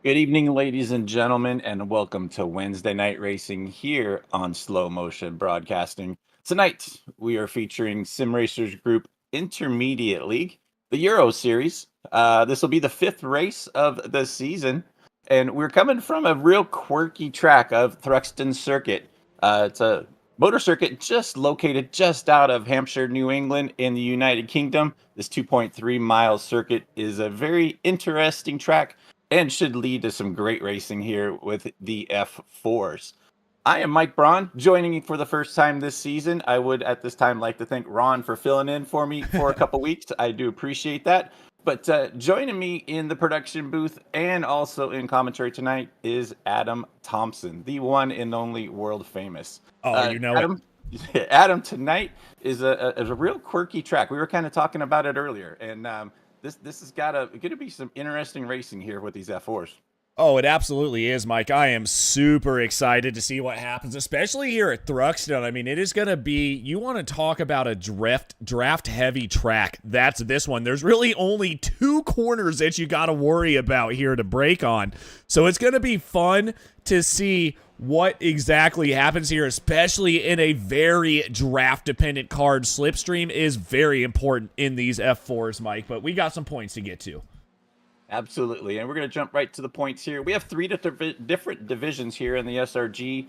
Good evening, ladies and gentlemen, and welcome to Wednesday Night Racing here on Slow Motion Broadcasting. Tonight, we are featuring Sim Racers Group Intermediate League, the Euro Series. This will be the fifth race of the season, and we're coming from a real quirky track of Thruxton Circuit. It's a motor circuit just located just out of Hampshire, New England, in the United Kingdom. This 2.3-mile circuit is a very interesting track and should lead to some great racing here with the F4s. I am Mike Braun, joining me for the first time this season. I would at this time like to thank Ron for filling in for me for a couple weeks. I do appreciate that. But joining me in the production booth and also in commentary tonight is Adam Thompson, the one and only world famous. Oh, you know Adam, Adam, tonight is a real quirky track. We were kind of talking about it earlier, and this has going to be some interesting racing here with these F4s. Oh, it absolutely is, Mike. I am super excited to see what happens, especially here at Thruxton. I mean, it is going to be, you want to talk about a draft-heavy track. That's this one. There's really only two corners that you got to worry about here to brake on. So it's going to be fun to see what exactly happens here, especially in a very draft-dependent card. Slipstream is very important in these F4s, Mike, but we got some points to get to. Absolutely, and we're going to jump right to the points here. We have three different divisions here in the SRG.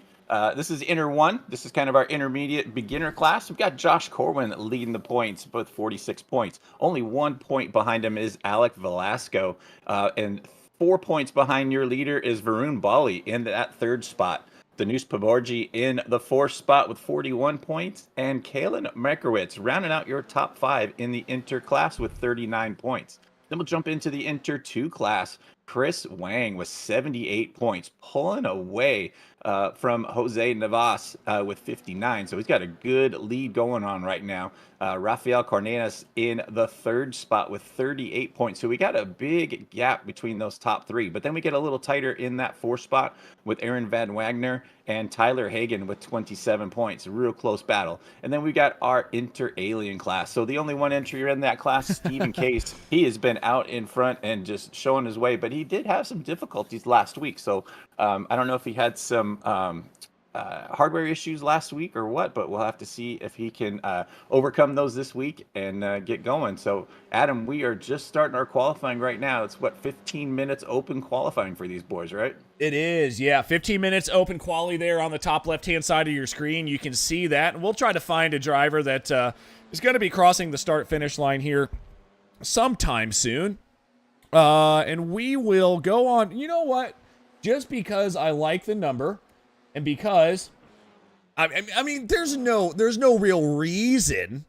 This is Inter 1. This is kind of our intermediate beginner class. We've got Josh Corwin leading the points, both 46 points. Only 1 point behind him is Alec Velasco, and 4 points behind your leader is Varun Bali in that third spot. Denise Paborgi in the fourth spot with 41 points, and Kalen Mekrowitz rounding out your top 5 in the Inter class with 39 points. Then we'll jump into the Inter 2 class. Chris Wang with 78 points, pulling away from Jose Navas with 59. So he's got a good lead going on right now. Rafael Cardenas in the third spot with 38 points. So we got a big gap between those top three. But then we get a little tighter in that fourth spot with Aaron Van Wagner and Tyler Hagen with 27 points. A real close battle. And then we got our inter-alien class. So the only one entry in that class, Stephen Case. He has been out in front and just showing his way, but he did have some difficulties last week. So I don't know if he had some hardware issues last week or what, but we'll have to see if he can overcome those this week and get going. So, Adam, we are just starting our qualifying right now. It's what, 15 minutes open qualifying for these boys, right? It is, yeah. 15 minutes open quali there on the top left-hand side of your screen. You can see that. And we'll try to find a driver that is going to be crossing the start-finish line here sometime soon. And we will go on. You know what? Just because I like the number, and because I mean, there's no real reason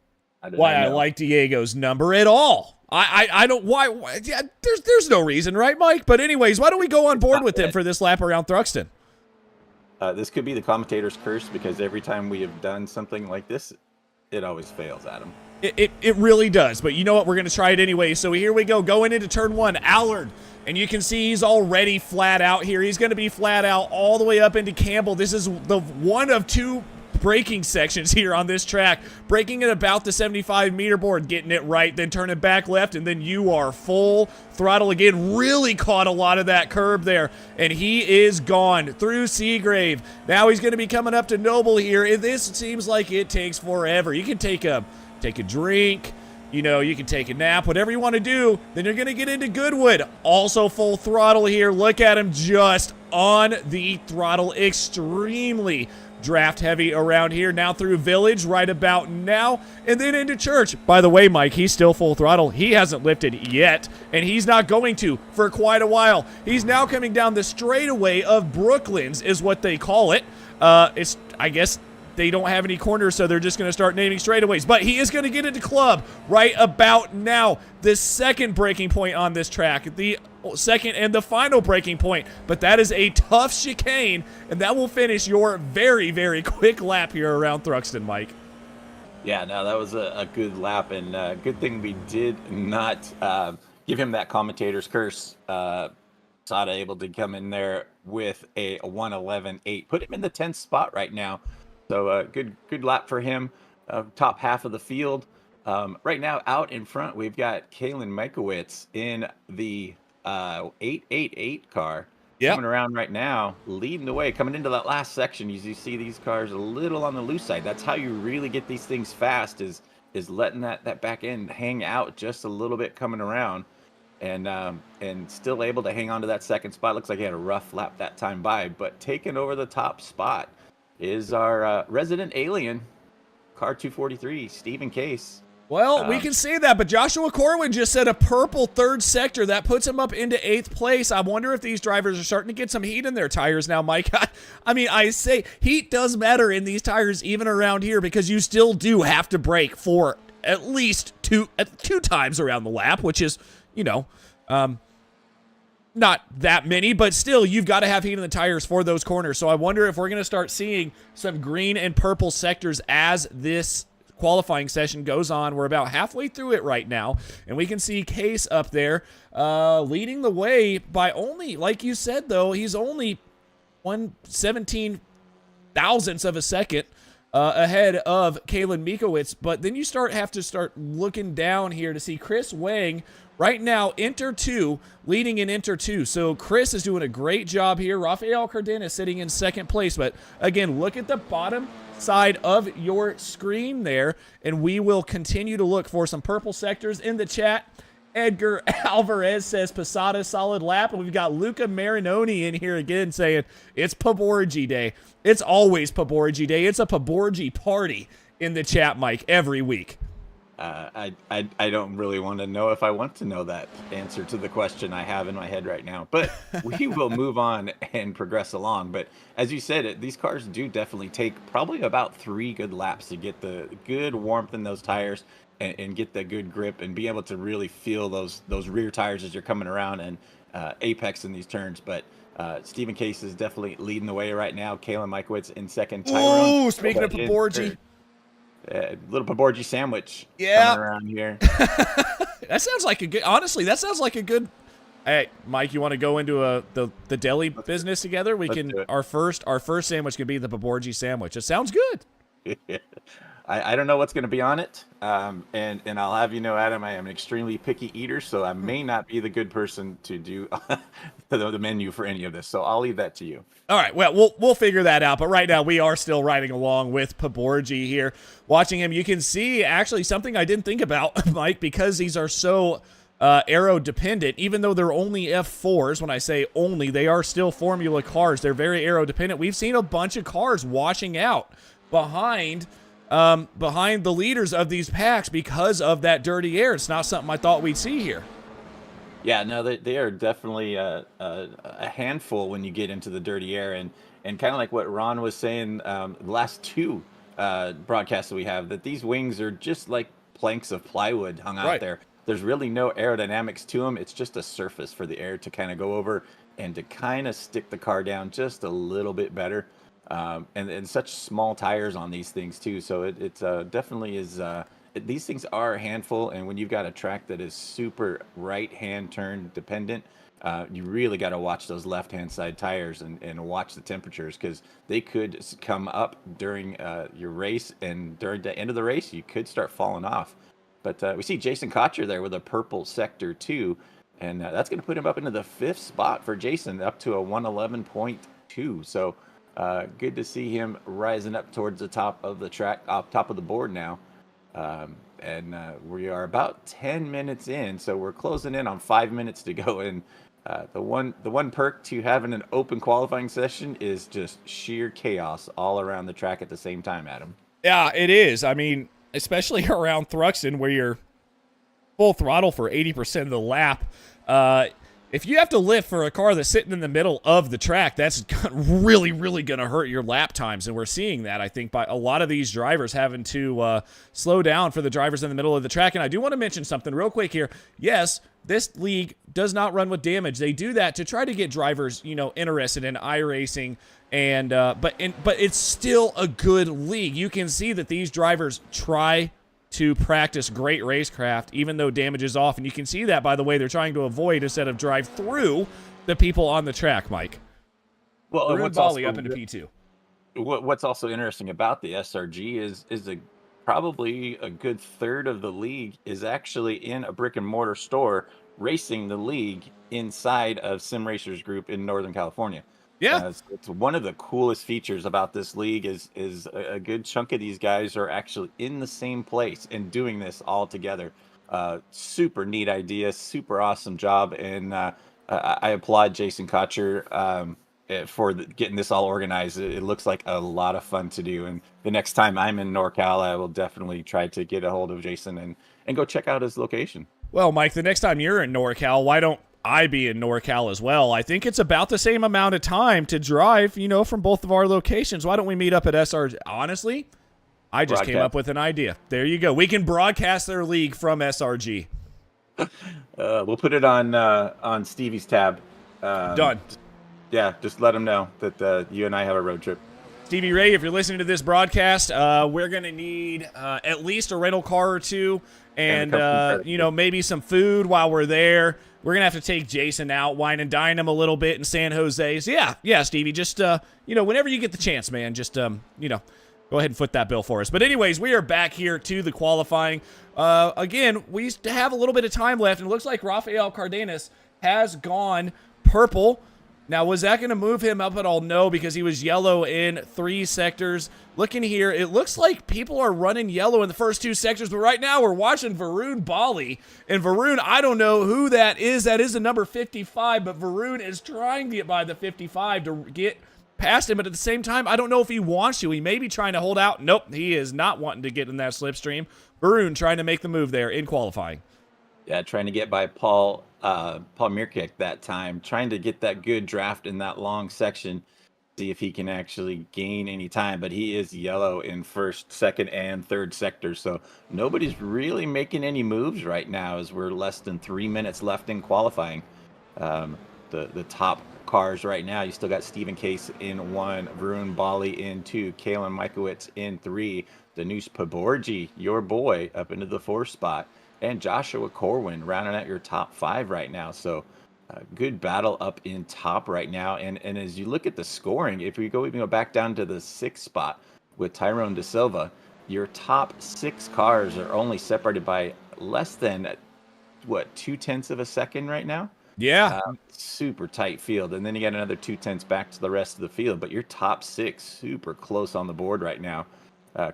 why I like Diego's number at all. I don't why yeah, there's no reason, right, Mike? But anyways, why don't we go on board with him for this lap around Thruxton? This could be the commentator's curse because every time we have done something like this, it always fails, Adam. It really does, but you know what? We're going to try it anyway. So here we go, going into turn one. Allard, and you can see he's already flat out here. He's going to be flat out all the way up into Campbell. This is the one of two braking sections here on this track. Braking at about the 75-meter board, getting it right, then turning back left, and then you are full throttle again. Really caught a lot of that curb there, and he is gone through Seagrave. Now he's going to be coming up to Noble here, and this seems like it takes forever. You can take a drink, you know, you can take a nap, whatever you want to do. Then you're going to get into Goodwood. Also full throttle here. Look at him just on the throttle. Extremely draft heavy around here. Now through Village right about now. And then into Church. By the way, Mike, he's still full throttle. He hasn't lifted yet. And he's not going to for quite a while. He's now coming down the straightaway of Brooklands is what they call it. It's, I guess, they don't have any corners, so they're just going to start naming straightaways. But he is going to get into Club right about now. The second breaking point on this track. The second and the final breaking point. But that is a tough chicane, and that will finish your very, very quick lap here around Thruxton, Mike. Yeah, no, that was a good lap, and good thing we did not give him that commentator's curse. Sada able to come in there with a 1:11.8. Put him in the 10th spot right now. So good lap for him. Top half of the field. Right now out in front, we've got Kalen Mikowitz in the 888 car. Yep. Coming around right now, leading the way. Coming into that last section, you see these cars a little on the loose side. That's how you really get these things fast is letting that back end hang out just a little bit coming around. And still able to hang on to that second spot. Looks like he had a rough lap that time by, but taking over the top spot is our resident alien, car 243, Stephen Case. Well, we can see that, but Joshua Corwin just said a purple third sector. That puts him up into 8th place. I wonder if these drivers are starting to get some heat in their tires now, Mike. I mean, I say heat does matter in these tires even around here because you still do have to brake for at least two times around the lap, which is, you know, not that many, but still, you've got to have heat in the tires for those corners. So I wonder if we're going to start seeing some green and purple sectors as this qualifying session goes on. We're about halfway through it right now, and we can see Case up there leading the way by only, like you said, though, he's only 1/17 thousandths of a second ahead of Kalen Mikowitz. But then you have to start looking down here to see Chris Wang right now, Inter 2, leading in Inter 2. So Chris is doing a great job here. Rafael Cardenas sitting in second place. But again, look at the bottom side of your screen there, and we will continue to look for some purple sectors in the chat. Edgar Alvarez says Posada solid lap, and we've got Luca Marinoni in here again saying it's Paborgi Day. It's always Paborgi Day. It's a Paborgi party in the chat, Mike, every week. I don't really want to know if I want to know that answer to the question I have in my head right now, but we will move on and progress along. But as you said, these cars do definitely take probably about 3 good laps to get the good warmth in those tires and get the good grip and be able to really feel those rear tires as you're coming around. And apex in these turns. But Stephen Case is definitely leading the way right now. Kalen Mikowitz in second. Tyrone Ooh, speaking of in Paborgi. third. Little Paborgi sandwich coming Yeah. around here. That sounds like a good, honestly, that sounds like a good. Hey, Mike, you want to go into the deli business together? We Let's can, do it. our first sandwich could be the Paborgi sandwich. It sounds good. I don't know what's going to be on it, and I'll have you know, Adam, I am an extremely picky eater, so I may not be the good person to do the menu for any of this. So I'll leave that to you. All right, well, we'll figure that out. But right now, we are still riding along with Paborgi here. Watching him, you can see actually something I didn't think about, Mike, because these are so aero dependent. Even though they're only F4s, when I say only, they are still Formula cars. They're very aero dependent. We've seen a bunch of cars washing out behind the leaders of these packs because of that dirty air. It's not something I thought we'd see here. Yeah, no, they are definitely a handful when you get into the dirty air, and kind of like what Ron was saying, the last two broadcasts that we have, that these wings are just like planks of plywood hung out Right. there. There's really no aerodynamics to them. It's just a surface for the air to kind of go over and to kind of stick the car down just a little bit better. And such small tires on these things too, so it's definitely is. These things are a handful, and when you've got a track that is super right-hand turn dependent, you really got to watch those left-hand side tires and watch the temperatures, because they could come up during your race, and during the end of the race, you could start falling off. But we see Jason Kotcher there with a purple sector 2, and that's going to put him up into the 5th spot for Jason, up to a 111.2. So good to see him rising up towards the top of the track, top of the board now. And we are about 10 minutes in, so we're closing in on 5 minutes to go. And the one perk to having an open qualifying session is just sheer chaos all around the track at the same time, Adam. Yeah, it is. I mean, especially around Thruxton, where you're full throttle for 80% of the lap. If you have to lift for a car that's sitting in the middle of the track, that's really, really going to hurt your lap times. And we're seeing that, I think, by a lot of these drivers having to slow down for the drivers in the middle of the track. And I do want to mention something real quick here. Yes, this league does not run with damage. They do that to try to get drivers, interested in iRacing. And but it's still a good league. You can see that these drivers try to practice great racecraft, even though damage is off. And you can see that by the way they're trying to avoid instead of drive through the people on the track, Mike. Well, and what's Bali up into P2. What's also interesting about the SRG is probably a good third of the league is actually in a brick and mortar store racing the league inside of Sim Racers Group in Northern California. Yeah. It's one of the coolest features about this league is a good chunk of these guys are actually in the same place and doing this all together. Super neat idea, super awesome job, and I applaud Jason Kotcher for getting this all organized. It looks like a lot of fun to do, and the next time I'm in NorCal, I will definitely try to get a hold of Jason and go check out his location. Well, Mike, the next time you're in NorCal, why don't I be in NorCal as well? I think it's about the same amount of time to drive, from both of our locations. Why don't we meet up at SRG? Honestly, I just came up with an idea. There you go. We can broadcast their league from SRG. We'll put it on Stevie's tab. Done. Just let him know that you and I have a road trip. Stevie Ray, if you're listening to this broadcast, we're going to need at least a rental car or two and maybe some food while we're there. We're going to have to take Jason out, wine and dine him a little bit in San Jose. So yeah, Stevie, just, whenever you get the chance, man, just, go ahead and foot that bill for us. But anyways, we are back here to the qualifying. Again, we have a little bit of time left, and it looks like Rafael Cardenas has gone purple. Now, was that going to move him up at all? No, because he was yellow in 3 sectors. Looking here, it looks like people are running yellow in the first 2 sectors, but right now we're watching Varun Bali. And Varun, I don't know who that is. That is the number 55, but Varun is trying to get by the 55 to get past him, but at the same time, I don't know if he wants to. He may be trying to hold out. Nope, he is not wanting to get in that slipstream. Varun trying to make the move there in qualifying. Yeah, trying to get by Paul Mirkic that time, trying to get that good draft in that long section, see if he can actually gain any time. But he is yellow in first, second, and third sectors, so nobody's really making any moves right now as we're less than 3 minutes left in qualifying. The top cars right now. You still got Stephen Case in 1, Varun Bali in 2, Kalen Mikowitz in 3, Danush Paborji, your boy, up into the 4th spot, and Joshua Corwin rounding out your top 5 right now. So good battle up in top right now. And as you look at the scoring, if we go even go back down to the 6th spot with Tyrone De Silva, your top 6 cars are only separated by less than what, 2/10 of a second right now. Yeah. uh, Super tight field, and then you got another 2/10 back to the rest of the field. But your top 6 super close on the board right now.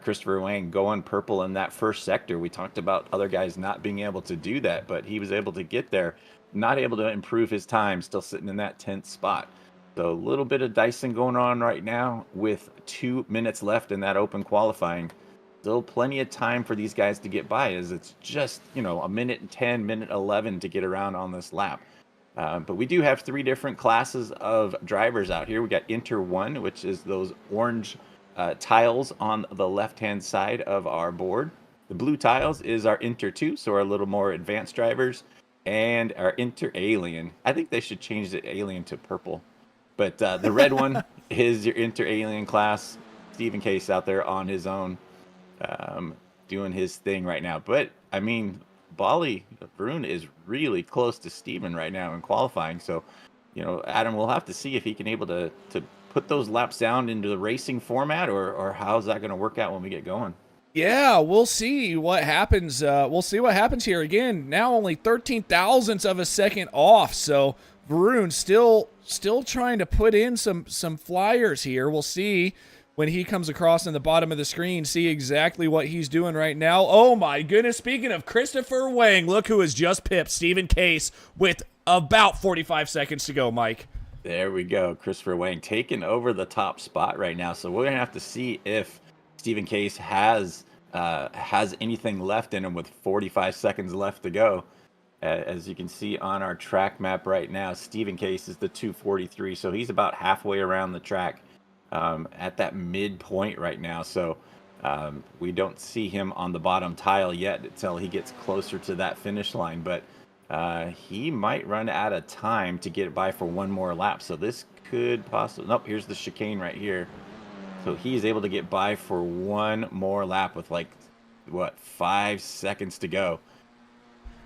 Christopher Wang going purple in that first sector. We talked about other guys not being able to do that, but he was able to get there. Not able to improve his time, still sitting in that 10th spot. So a little bit of dicing going on right now with 2 minutes left in that open qualifying. Still plenty of time for these guys to get by, as it's just, a minute and 10, minute 11 to get around on this lap. But we do have 3 different classes of drivers out here. We got Inter 1, which is those orange tiles on the left-hand side of our board. The blue tiles is our Inter 2, so our little more advanced drivers. And our Inter Alien. I think they should change the Alien to purple. But the red one is your Inter Alien class. Stephen Case out there on his own, um, doing his thing right now. But, I mean, Bali Varun is really close to Steven right now in qualifying. So, Adam, we'll have to see if he can able to put those laps down into the racing format, or how's that going to work out when we get going. Yeah, we'll see what happens. We'll see what happens here. Again, now only 13 thousandths of a second off. So Varun still trying to put in some flyers here. We'll see when he comes across in the bottom of the screen, see exactly what he's doing right now. Oh my goodness, speaking of Christopher Wang, look who has just pipped Stephen Case with about 45 seconds to go, Mike. There we go. Christopher Wang taking over the top spot right now. So we're going to have to see if Stephen Case has anything left in him with 45 seconds left to go. As you can see on our track map right now, Stephen Case is the 243, so he's about halfway around the track, at that midpoint right now. So we don't see him on the bottom tile yet until he gets closer to that finish line. But he might run out of time to get by for one more lap. So this could possibly... Nope, here's the chicane right here. So he's able to get by for one more lap with 5 seconds to go.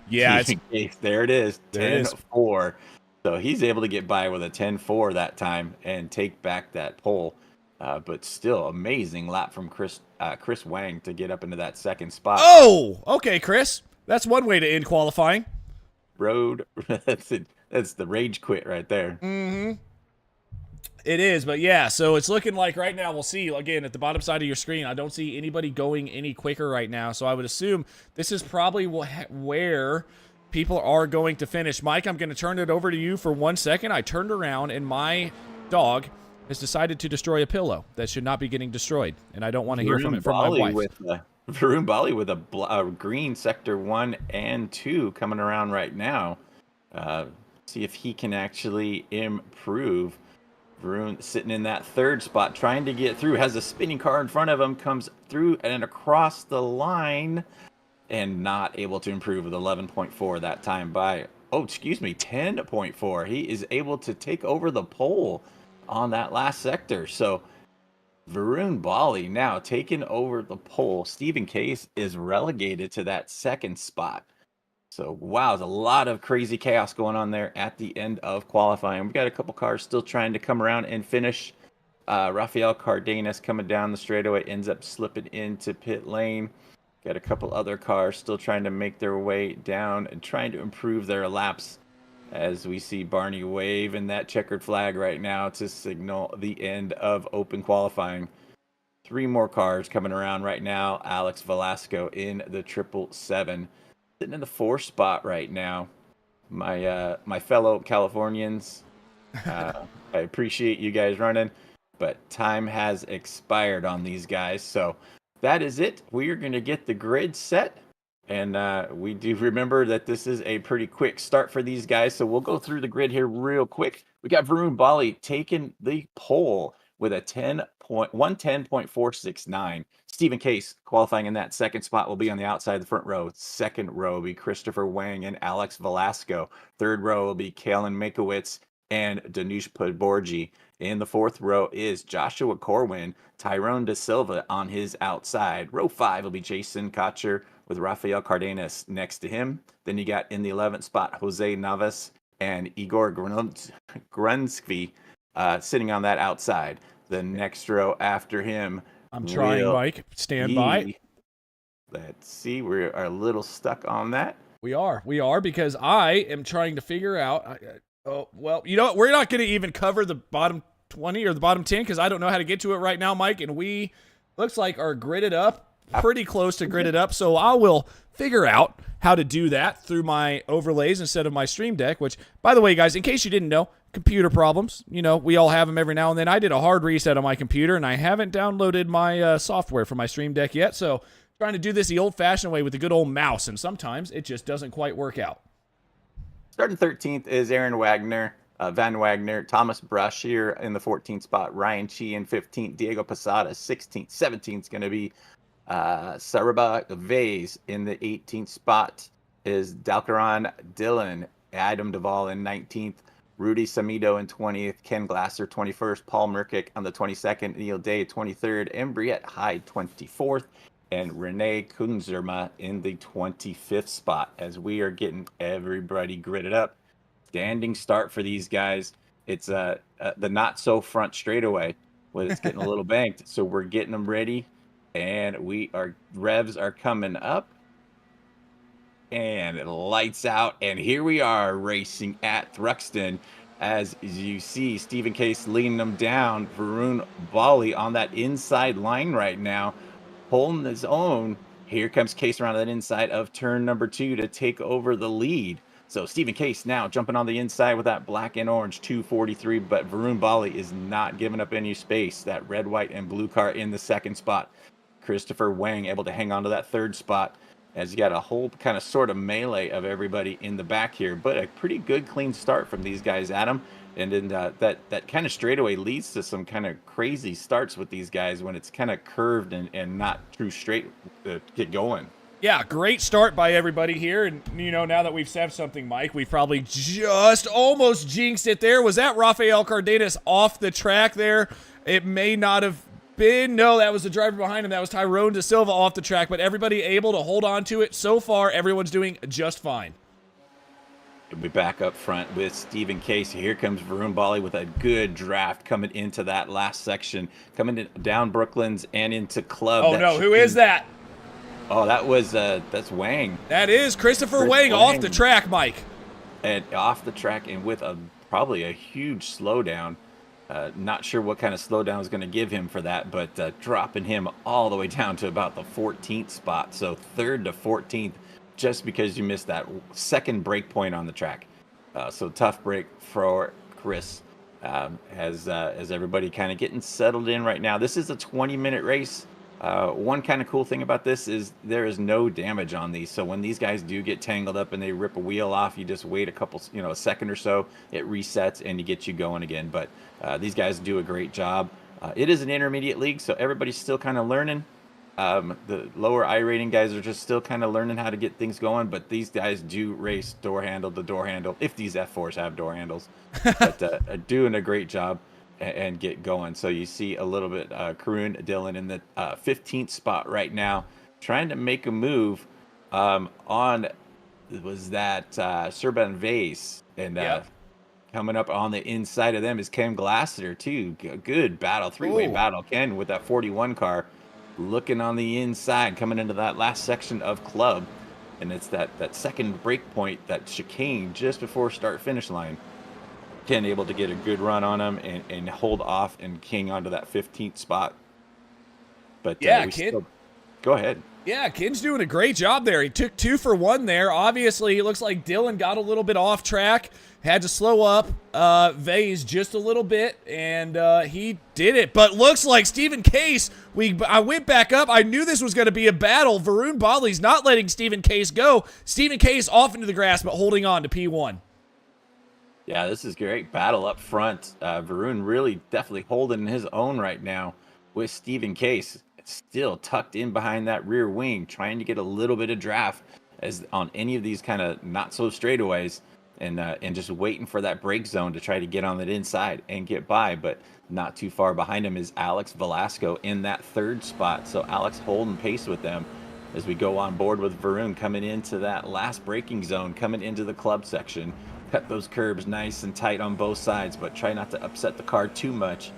Yeah, there it is, there it is. 10-4. So he's able to get by with a 10-4 that time and take back that pole. But still, amazing lap from Chris Wang to get up into that second spot. Oh, okay, Chris. That's one way to end qualifying. Road, that's it. That's the rage quit right there. Mm-hmm. It is, but yeah, so it's looking like right now, we'll see, again, at the bottom side of your screen, I don't see anybody going any quicker right now, so I would assume this is probably where people are going to finish. Mike, I'm going to turn it over to you for 1 second. I turned around, and my dog has decided to destroy a pillow that should not be getting destroyed, and I don't want to hear from it from my wife. Varun Bali with a green sector 1 and 2 coming around right now. See if he can actually improve. Varun sitting in that 3rd spot, trying to get through, has a spinning car in front of him, comes through and across the line, and not able to improve with 11.4 that time by, 10.4. He is able to take over the pole on that last sector. So Varun Bali now taking over the pole. Stephen Case is relegated to that 2nd spot. So, wow, there's a lot of crazy chaos going on there at the end of qualifying. We've got a couple cars still trying to come around and finish. Rafael Cardenas coming down the straightaway, ends up slipping into pit lane. Got a couple other cars still trying to make their way down and trying to improve their laps, as we see Barney waving that checkered flag right now to signal the end of open qualifying. 3 more cars coming around right now. Alex Velasco in the 777. Sitting in the 4th spot right now. My fellow Californians, I appreciate you guys running, but time has expired on these guys. So that is it. We are going to get the grid set, and we do remember that this is a pretty quick start for these guys. So we'll go through the grid here real quick. We got Varun Bali taking the pole with a 110.469. Stephen Case qualifying in that second spot will be on the outside of the front row. Second row will be Christopher Wang and Alex Velasco. Third row will be Kalen Makowitz and Danush Podborji. In the fourth row is Joshua Corwin, Tyrone De Silva on his outside. Row 5 will be Jason Kotcher with Rafael Cardenas next to him. Then you got in the 11th spot Jose Navas and Igor Grunsky sitting on that outside. The next row after him. I'm trying, Mike. Stand by. Let's see. We are a little stuck on that. We are because I am trying to figure out. Oh, well, you know what? We're not going to even cover the bottom 20 or the bottom 10 because I don't know how to get to it right now, Mike. And we looks like are gridded up, pretty close to gridded up. So I will figure out how to do that through my overlays instead of my Stream Deck, which, by the way, guys, in case you didn't know, computer problems. You know, we all have them every now and then. I did a hard reset on my computer, and I haven't downloaded my software for my Stream Deck yet. So trying to do this the old-fashioned way with the good old mouse, and sometimes it just doesn't quite work out. Starting 13th is Aaron Wagner, Van Wagner, Thomas Brush here in the 14th spot, Ryan Chi in 15th, Diego Posada 16th, 17th is going to be Saraba Vase in the 18th spot is Dalcaran Dillon, Adam Duvall in 19th, Rudy Samido in 20th, Ken Glasser 21st, Paul Murkic on the 22nd, Neil Day 23rd, and Briette Hyde 24th. And Renee Kunzerma in the 25th spot as we are getting everybody gridded up. Standing start for these guys. It's the not so front straightaway when it's getting a little banked. So we're getting them ready, and revs are coming up, and it lights out. And here we are racing at Thruxton. As you see, Stephen Case leading them down. Varun Bali on that inside line right now, holding his own. Here comes Case around that inside of turn number 2 to take over the lead. So Stephen Case now jumping on the inside with that black and orange 243, but Varun Bali is not giving up any space. That red, white, and blue car in the second spot. Christopher Wang able to hang on to that third spot as you got a whole kind of sort of melee of everybody in the back here, but a pretty good clean start from these guys, Adam. And then that kind of straightaway leads to some kind of crazy starts with these guys when it's kind of curved and not true straight to get going. Yeah, great start by everybody here. And, you know, now that we've said something, Mike, we've probably just almost jinxed it there. Was that Rafael Cardenas off the track there? It may not have been. No, that was the driver behind him. That was Tyrone De Silva off the track, but everybody able to hold on to it. So far, everyone's doing just fine. We'll be back up front with Stephen Case. Here comes Varun Bali with a good draft coming into that last section, coming down Brooklands and into Club. Oh, no, who is that? Oh, that's Wang. That is Christopher Wang off the track, Mike. And off the track and with probably a huge slowdown. Not sure what kind of slowdown is going to give him for that, but dropping him all the way down to about the 14th spot. So 3rd to 14th, just because you missed that second break point on the track. So tough break for Chris as everybody kind of getting settled in right now. This is a 20-minute race. One kind of cool thing about this is there is no damage on these. So when these guys do get tangled up and they rip a wheel off, you just wait a second or so, it resets and you get you going again. But these guys do a great job. It is an intermediate league, so everybody's still kind of learning. The lower I rating guys are just still kind of learning how to get things going, but these guys do race door handle to door handle, if these F4s have door handles, but doing a great job and get going. So you see a little bit Karun Dillon in the 15th spot right now, trying to make a move on, was that Serban Vase, and Yep. Coming up on the inside of them is Ken Glasser too. Good battle, three-way battle. Ken with that 41 car looking on the inside, coming into that last section of Club, and it's that second break point, that chicane just before start finish line. Ken able to get a good run on him and hold off and king onto that 15th spot. But yeah, Ken. Go ahead. Yeah, Ken's doing a great job there. He took 2 for 1 there. Obviously, it looks like Dillon got a little bit off track, had to slow up Vase just a little bit, and he did it. But looks like Stephen Case, I went back up. I knew this was going to be a battle. Varun Bali's not letting Stephen Case go. Stephen Case off into the grass, but holding on to P1. Yeah, this is great battle up front. Varun really definitely holding his own right now. with Stephen Case still tucked in behind that rear wing, trying to get a little bit of draft as on any of these kind of not so straightaways, and just waiting for that break zone to try to get on that inside and get by. But not too far behind him is Alex Velasco in that third spot. So Alex holding pace with them as we go on board with Varun coming into that last braking zone, coming into the club section. Cut those curbs nice and tight on both sides, but try not to upset the car too much.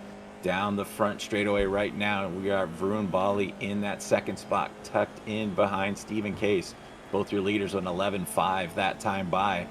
Down the front straightaway right now, we got Varun Bali in that second spot, tucked in behind Stephen Case. Both your leaders on 11.5 that time by.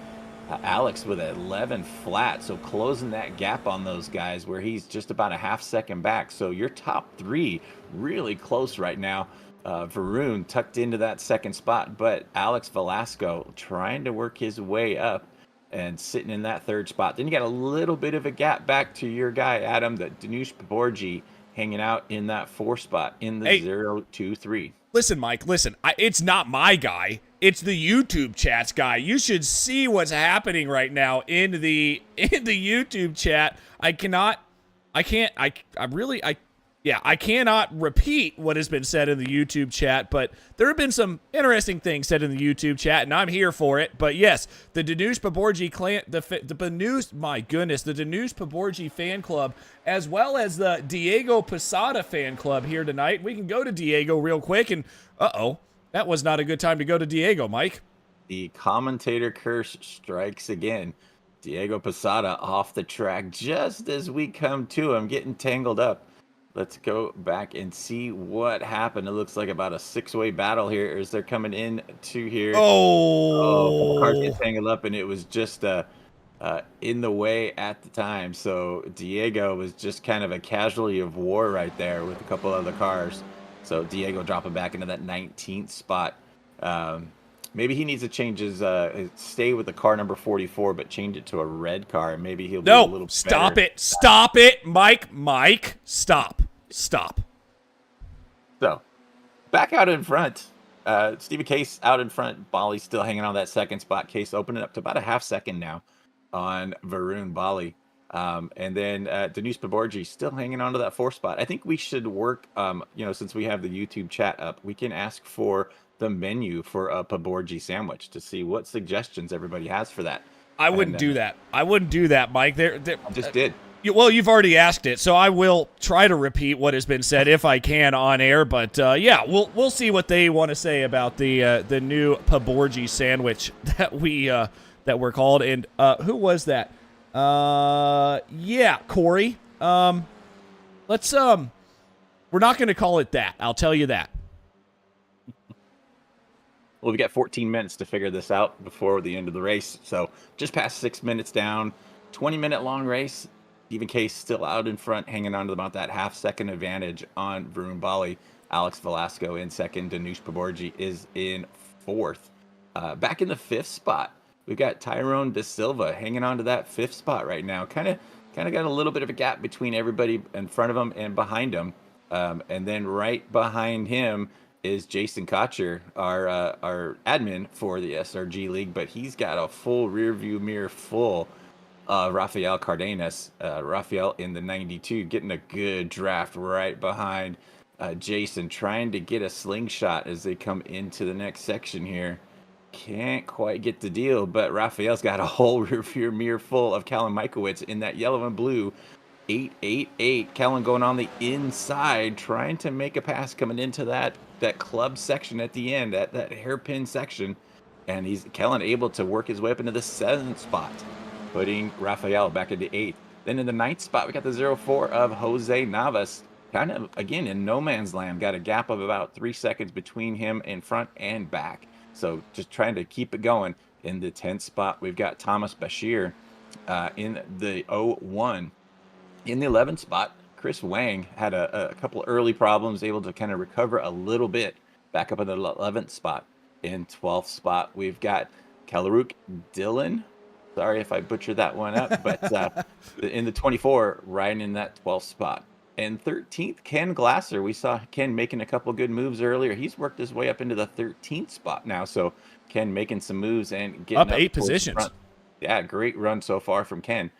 Alex with 11 flat, so closing that gap on those guys where he's just about a half second back. So your top three really close right now. Varun tucked into that second spot, but Alex Velasco trying to work his way up and sitting in that third spot. Then you got a little bit of a gap back to your guy, Adam, that Danush Paborji hanging out in that four spot in the 0-2-3. Listen, Mike, listen, it's not my guy. It's the YouTube chat's guy. You should see what's happening right now in the YouTube chat. I cannot repeat what has been said in the YouTube chat, but there have been some interesting things said in the YouTube chat, and I'm here for it. But yes, the Danush Paborji clan, the Danush Paborji fan club, as well as the Diego Posada fan club here tonight. We can go to Diego real quick, and that was not a good time to go to Diego, Mike. The commentator curse strikes again. Diego Posada off the track just as we come to him, getting tangled up. Let's go back and see what happened. It looks like about a six-way battle here as they're coming in to here. Oh, cars get tangled up, and it was just in the way at the time. So Diego was just kind of a casualty of war right there with a couple other cars. So Diego dropping back into that 19th spot. Maybe he needs to change his stay with the car number 44, but change it to a red car, and maybe he'll be a little stop better. Stop it, Mike, stop. So, back out in front, Stephen Case out in front. Bali still hanging on that second spot. Case opening up to about a half second now on Varun Bali. And then Danush Paborji still hanging on to that fourth spot. I think we should work, since we have the YouTube chat up, we can ask for the menu for a Paborji sandwich to see what suggestions everybody has for that. I wouldn't do that. I wouldn't do that, Mike. I just did. Well, you've already asked it, so I will try to repeat what has been said if I can on air. But we'll see what they want to say about the new Paborji sandwich that we're called. And who was that? Corey. We're not going to call it that. I'll tell you that. Well, we got 14 minutes to figure this out before the end of the race. So just past 6 minutes down, 20-minute long race. Stephen Case still out in front, hanging on to about that half-second advantage on Varun Bali. Alex Velasco in second. Danush Paborji is in fourth. Back in the fifth spot, we've got Tyrone De Silva hanging on to that fifth spot right now. Kind of got a little bit of a gap between everybody in front of him and behind him. And then right behind him is Jason Kotcher, our admin for the SRG League, but he's got a full rear view mirror full of Rafael Cardenas. Rafael in the 92, getting a good draft right behind Jason, trying to get a slingshot as they come into the next section here. Can't quite get the deal, but Rafael's got a whole rear view mirror full of Callum Mikowitz in that yellow and blue 888. Kellen going on the inside, trying to make a pass coming into that club section at the end, at that hairpin section. And Kellen able to work his way up into the seventh spot, putting Rafael back into eighth. Then in the ninth spot, we got the 04 of Jose Navas, kind of, again, in no man's land. Got a gap of about 3 seconds between him in front and back. So just trying to keep it going. In the 10th spot, we've got Thomas Bashir in the 01. In the 11th spot, Chris Wang had a couple early problems, able to kind of recover a little bit, back up in the 11th spot. In 12th spot, we've got Kalaruk Dillon. Sorry if I butchered that one up, but in the 24, right in that 12th spot. And 13th, Ken Glasser. We saw Ken making a couple good moves earlier. He's worked his way up into the 13th spot now. So Ken making some moves and getting up 8 positions. Yeah, great run so far from Ken.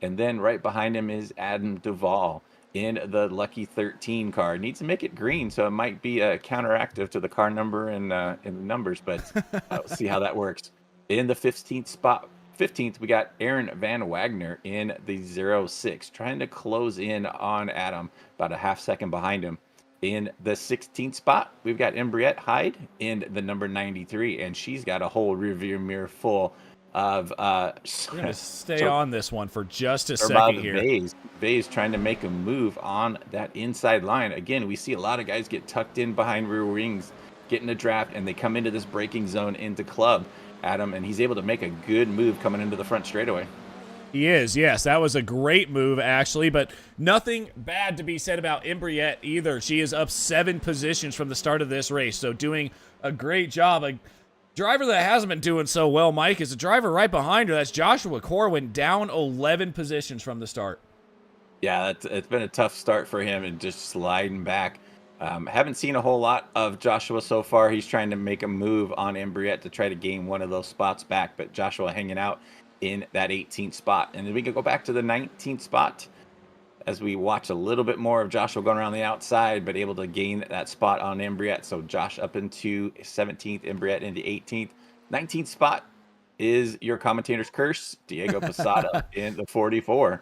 And then right behind him is Adam Duvall in the lucky 13 car. Needs to make it green, so it might be counteractive to the car number and in the numbers, but we'll see how that works. In the 15th spot, 15th, we got Aaron Van Wagner in the 06, trying to close in on Adam, about a half second behind him. In the 16th spot, we've got Embriette Hyde in the number 93, and she's got a whole rearview mirror full of We're going to stay so on this one for just a about second here. Vase trying to make a move on that inside line. Again, we see a lot of guys get tucked in behind rear wings, getting a draft, and they come into this braking zone into club, Adam, and he's able to make a good move coming into the front straightaway. He is, yes. That was a great move, actually, but nothing bad to be said about Embriette either. She is up 7 positions from the start of this race, so doing a great job. A driver that hasn't been doing so well, Mike, is a driver right behind her. That's Joshua Corwin, down 11 positions from the start. Yeah, it's been a tough start for him and just sliding back. Haven't seen a whole lot of Joshua so far. He's trying to make a move on Embriette to try to gain one of those spots back, but Joshua hanging out in that 18th spot. And then we can go back to the 19th spot as we watch a little bit more of Joshua going around the outside, but able to gain that spot on Embriette. So Josh up into 17th, Embriette into 18th. 19th spot is your commentator's curse, Diego Posada in the 44.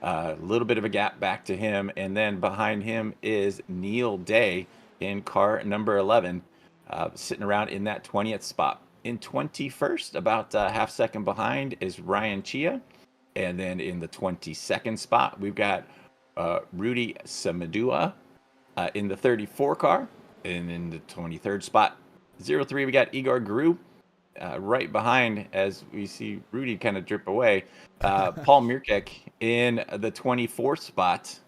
A little bit of a gap back to him. And then behind him is Neil Day in car number 11, sitting around in that 20th spot. In 21st, about a half second behind, is Ryan Chia. And then in the 22nd spot, we've got Rudy Samadua in the 34 car. And in the 23rd spot, 03, we got Igor Gru. Right behind, as we see Rudy kind of drip away, Paul Mirkek in the 24th spot,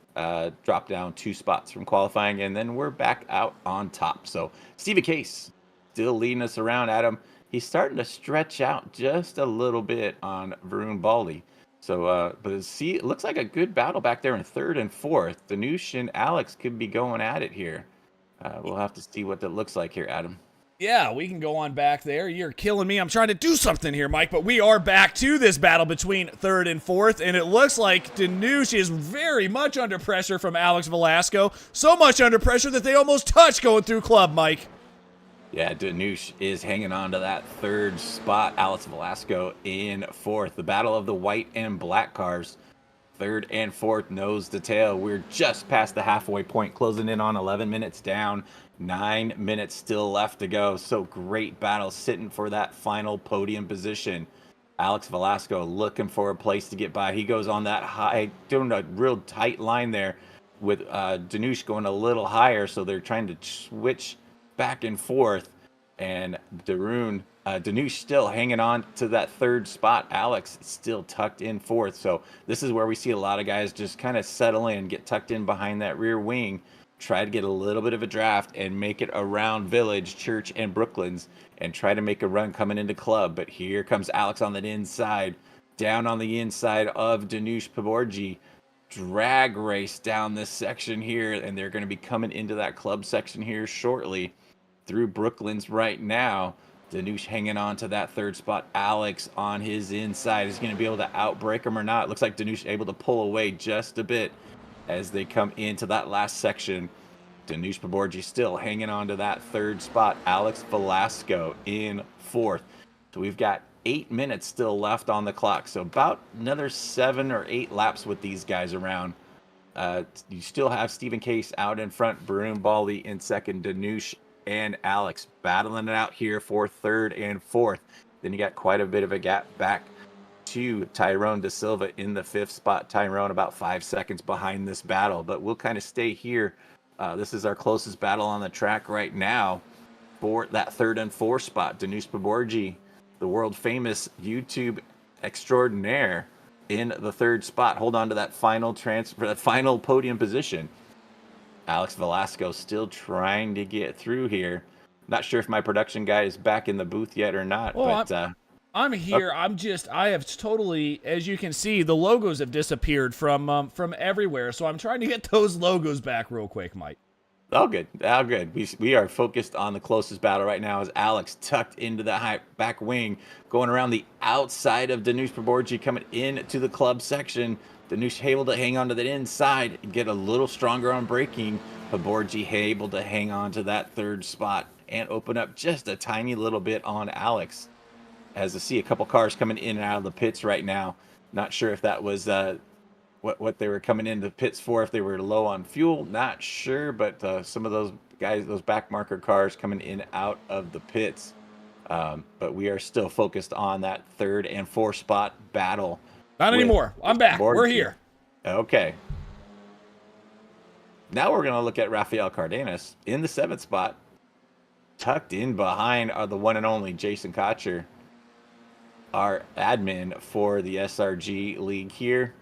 dropped down 2 spots from qualifying, and then we're back out on top. So Stephen Case still leading us around, Adam. He's starting to stretch out just a little bit on Varun Baldi. So, but see, it looks like a good battle back there in 3rd and 4th. Danush and Alex could be going at it here. We'll have to see what that looks like here, Adam. Yeah, we can go on back there. You're killing me. I'm trying to do something here, Mike, but we are back to this battle between 3rd and 4th, and it looks like Danush is very much under pressure from Alex Velasco. So much under pressure that they almost touch going through club, Mike. Yeah, Danush is hanging on to that 3rd spot. Alex Velasco in 4th. The battle of the white and black cars. 3rd and 4th, nose to tail. We're just past the halfway point, closing in on 11 minutes down. 9 minutes still left to go. So great battle, sitting for that final podium position. Alex Velasco looking for a place to get by. He goes on that high, doing a real tight line there with Danush going a little higher. So they're trying to switch back and forth. And Danush still hanging on to that 3rd spot. Alex still tucked in 4th. So this is where we see a lot of guys just kind of settle in, get tucked in behind that rear wing, try to get a little bit of a draft and make it around Village, Church, and Brooklands and try to make a run coming into club. But here comes Alex on that inside, down on the inside of Danush Paborji. Drag race down this section here, and they're going to be coming into that club section here shortly through Brooklands right now. Danush hanging on to that 3rd spot. Alex on his inside is going to be able to outbreak him or not. Looks like Danush able to pull away just a bit as they come into that last section. Danush Paborji still hanging on to that 3rd spot. Alex Velasco in 4th. So we've got 8 minutes still left on the clock. So about another 7 or 8 laps with these guys around. You still have Stephen Case out in front, Varun Baldi in 2nd, Danush and Alex battling it out here for 3rd and 4th. Then you got quite a bit of a gap back to Tyrone Da Silva in the 5th spot. Tyrone about 5 seconds behind this battle, but we'll kind of stay here. This is our closest battle on the track right now for that 3rd and 4th spot. Danush Paborji, the world famous YouTube extraordinaire, in the 3rd spot. Hold on to that final transfer, that final podium position. Alex Velasco still trying to get through here. Not sure if my production guy is back in the booth yet or not, but I'm here. I have totally, as you can see, the logos have disappeared from everywhere. So I'm trying to get those logos back real quick, Mike. All good. All good. We are focused on the closest battle right now as Alex tucked into the high back wing, going around the outside of Danush Paborji, coming into the club section. Danush able to hang on to that inside and get a little stronger on braking. Paborji able to hang on to that third spot and open up just a tiny little bit on Alex. As I see a couple cars coming in and out of the pits right now. Not sure if that was what they were coming into the pits for, if they were low on fuel, not sure, but some of those guys, those back marker cars coming in out of the pits. But we are still focused on that third and fourth spot battle. Not with anymore. I'm back. We're Borgi. here. Okay. Now we're going to look at Rafael Cardenas in the seventh spot. Tucked in behind are the one and only Jason Kocher, our admin for the SRG league here.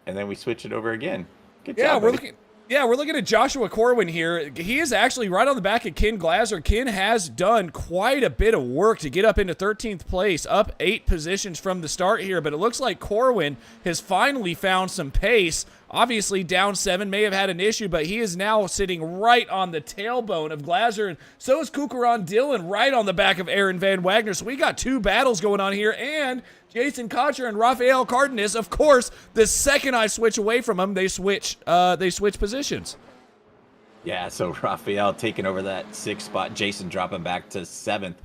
And then we switch it over again. Good job, buddy. We're looking at Joshua Corwin here. He is actually right on the back of Ken Glaser. Ken has done quite a bit of work to get up into 13th place, up 8 positions from the start here, but it looks like Corwin has finally found some pace. Obviously, down 7 may have had an issue, but he is now sitting right on the tailbone of Glaser, and so is Kukaran Dillon right on the back of Aaron Van Wagner. So we got 2 battles going on here, and Jason Kocher and Rafael Cardenas. Of course, the second I switch away from them, they switch positions. Yeah, so Rafael taking over that 6th spot, Jason dropping back to 7th.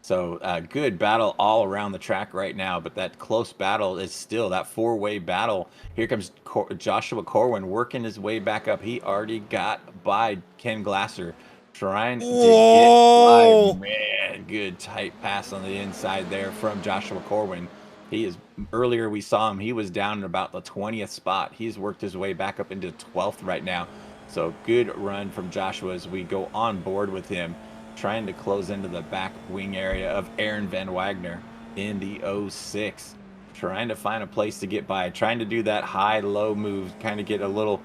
So good battle all around the track right now, but that close battle is still that 4-way battle. Here comes Joshua Corwin working his way back up. He already got by Ken Glaser, trying to get by. Man, good tight pass on the inside there from Joshua Corwin. He is, earlier we saw him, he was down in about the 20th spot. He's worked his way back up into 12th right now. So good run from Joshua as we go on board with him, trying to close into the back wing area of Aaron Van Wagner in the 06. Trying to find a place to get by, trying to do that high-low move, kind of get a little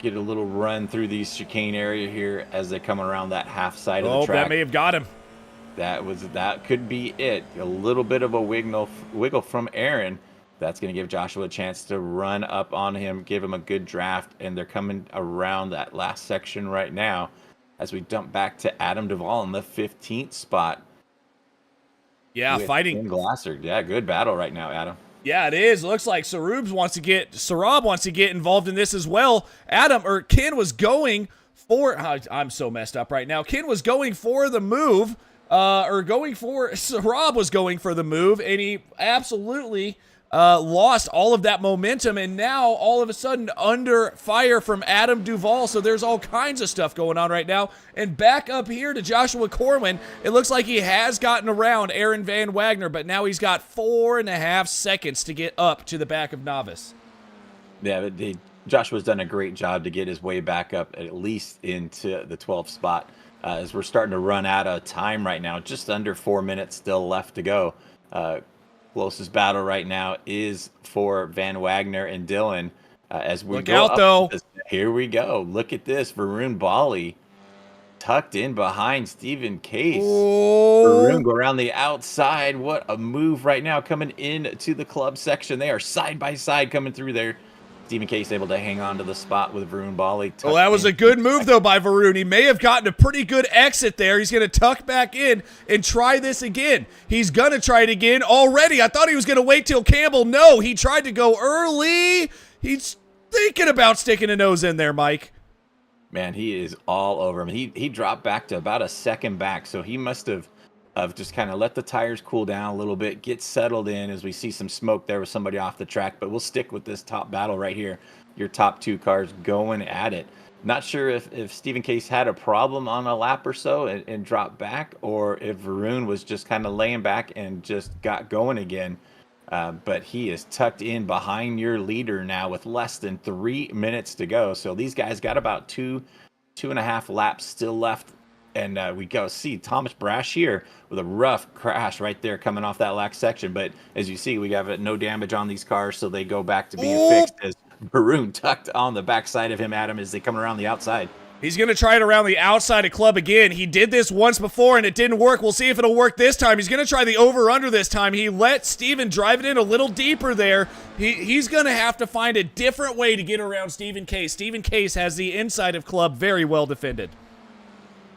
run through these chicane area here as they come around that half side of the track. That may have got him. That could be it. A little bit of a wiggle from Aaron. That's going to give Joshua a chance to run up on him, give him a good draft, and they're coming around that last section right now as we dump back to Adam Duvall in the 15th spot. Yeah, fighting Ken Glaser. Yeah, good battle right now, Adam. Yeah, it is. Looks like Sarab wants to get involved in this as well. Ken was going for, I'm so messed up right now. Ken was going for the move. Sarab was going for the move, and he absolutely lost all of that momentum, and now all of a sudden under fire from Adam Duvall. So there's all kinds of stuff going on right now. And back up here to Joshua Corwin, it looks like he has gotten around Aaron Van Wagner, but now he's got 4.5 seconds to get up to the back of Novice. Yeah, Joshua's done a great job to get his way back up at least into the 12th spot. As we're starting to run out of time right now, just under 4 minutes still left to go. Closest battle right now is for Van Wagner and Dillon. As we look out, though. Here we go. Look at this. Varun Bali tucked in behind Stephen Case. Varun go around the outside. What a move right now coming into the club section. They are side by side coming through there. Stephen Case able to hang on to the spot with Varun Bali. Well, that was a good move, though, by Varun. He may have gotten a pretty good exit there. He's going to tuck back in and try this again. He's going to try it again already. I thought he was going to wait till Campbell. No, he tried to go early. He's thinking about sticking a nose in there, Mike. Man, he is all over him. He dropped back to about a second back, so he must have just kind of let the tires cool down a little bit, get settled in as we see some smoke there with somebody off the track. But we'll stick with this top battle right here. Your top 2 cars going at it. Not sure if Stephen Case had a problem on a lap or so and dropped back, or if Varun was just kind of laying back and just got going again. But he is tucked in behind your leader now with less than 3 minutes to go. So these guys got about 2.5 laps still left. And we go see Thomas Brash here with a rough crash right there coming off that last section. But as you see, we have no damage on these cars, so they go back to being fixed as Varun tucked on the backside of him, Adam, as they come around the outside. He's going to try it around the outside of club again. He did this once before and it didn't work. We'll see if it'll work this time. He's going to try the over-under this time. He let Steven drive it in a little deeper there. He's going to have to find a different way to get around Stephen Case. Stephen Case has the inside of club very well defended.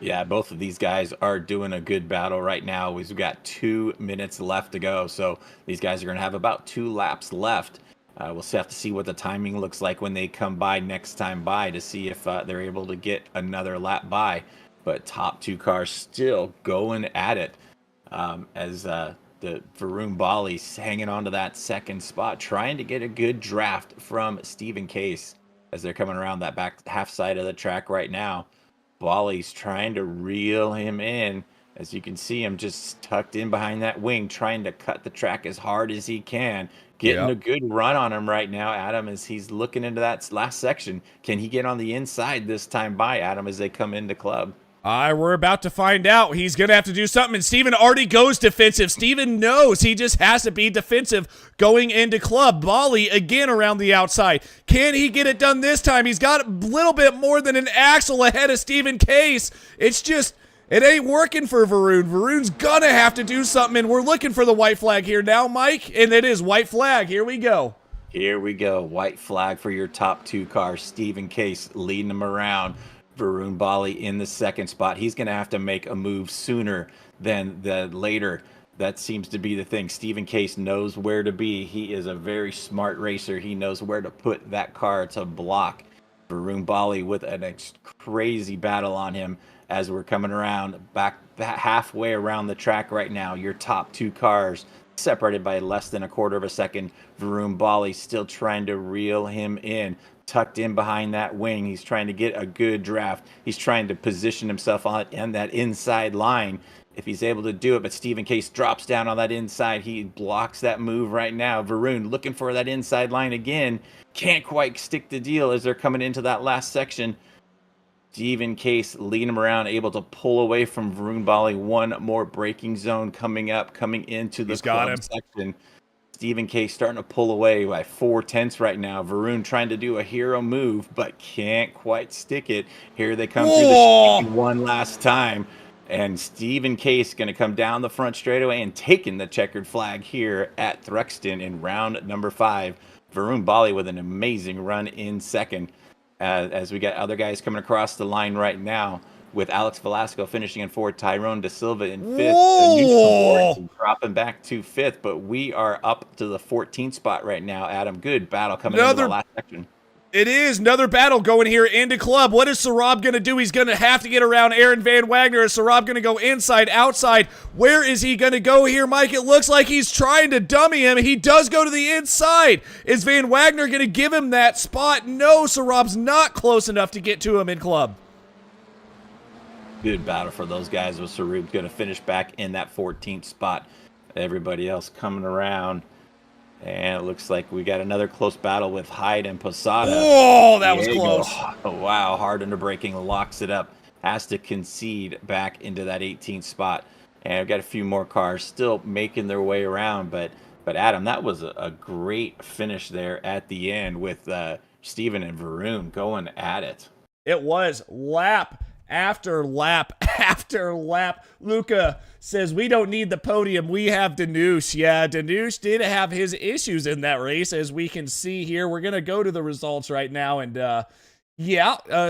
Yeah, both of these guys are doing a good battle right now. We've got 2 minutes left to go, so these guys are going to have about 2 laps left. We'll have to see what the timing looks like when they come by next time by to see if they're able to get another lap by. But top 2 cars still going at it as the Varun Bali's hanging on to that second spot, trying to get a good draft from Stephen Case as they're coming around that back half side of the track right now. Bali's trying to reel him in. As you can see him just tucked in behind that wing, trying to cut the track as hard as he can. Getting a good run on him right now, Adam, as he's looking into that last section. Can he get on the inside this time by, Adam, as they come into club? We're about to find out. He's going to have to do something, and Steven already goes defensive. Steven knows he just has to be defensive going into club. Bali again around the outside. Can he get it done this time? He's got a little bit more than an axle ahead of Stephen Case. It's just, it ain't working for Varun. Varun's going to have to do something, and we're looking for the white flag here now, Mike, and it is white flag. Here we go. Here we go. White flag for your top 2 cars. Stephen Case leading them around. Varun Bali in the second spot. He's going to have to make a move sooner than later. That seems to be the thing. Stephen Case knows where to be. He is a very smart racer. He knows where to put that car to block. Varun Bali with a crazy battle on him as we're coming around back halfway around the track right now. Your top 2 cars separated by less than a quarter of a second. Varun Bali still trying to reel him in. Tucked in behind that wing. He's trying to get a good draft. He's trying to position himself on that inside line if he's able to do it. But Stephen Case drops down on that inside. He blocks that move right now. Varun looking for that inside line again. Can't quite stick the deal as they're coming into that last section. Stephen Case leading him around, able to pull away from Varun Bali. One more braking zone coming into the club section. Stephen Case starting to pull away by 4/10 right now. Varun trying to do a hero move, but can't quite stick it. Here they come through the street one last time. And Stephen Case going to come down the front straightaway and taking the checkered flag here at Thruxton in round number 5. Varun Bali with an amazing run in second. As we got other guys coming across the line right now, with Alex Velasco finishing in 4th, Tyrone Da Silva in 5th, dropping back to 5th. But we are up to the 14th spot right now, Adam. Good battle coming into the last section. It is another battle going here into club. What is Sarab going to do? He's going to have to get around Aaron Van Wagner. Is Sarab going to go inside, outside? Where is he going to go here, Mike? It looks like he's trying to dummy him. He does go to the inside. Is Van Wagner going to give him that spot? No, Sarab's not close enough to get to him in club. Good battle for those guys with Sarub going to finish back in that 14th spot. Everybody else coming around. And it looks like we got another close battle with Hyde and Posada. Oh, that was close. Oh, wow. Hard under braking, locks it up. Has to concede back into that 18th spot. And I've got a few more cars still making their way around. But Adam, that was a great finish there at the end with Steven and Varun going at it. It was lap after lap after lap. Luca says we don't need the podium. We have Danush. Yeah, Danush did have his issues in that race, as we can see here. We're going to go to the results right now. And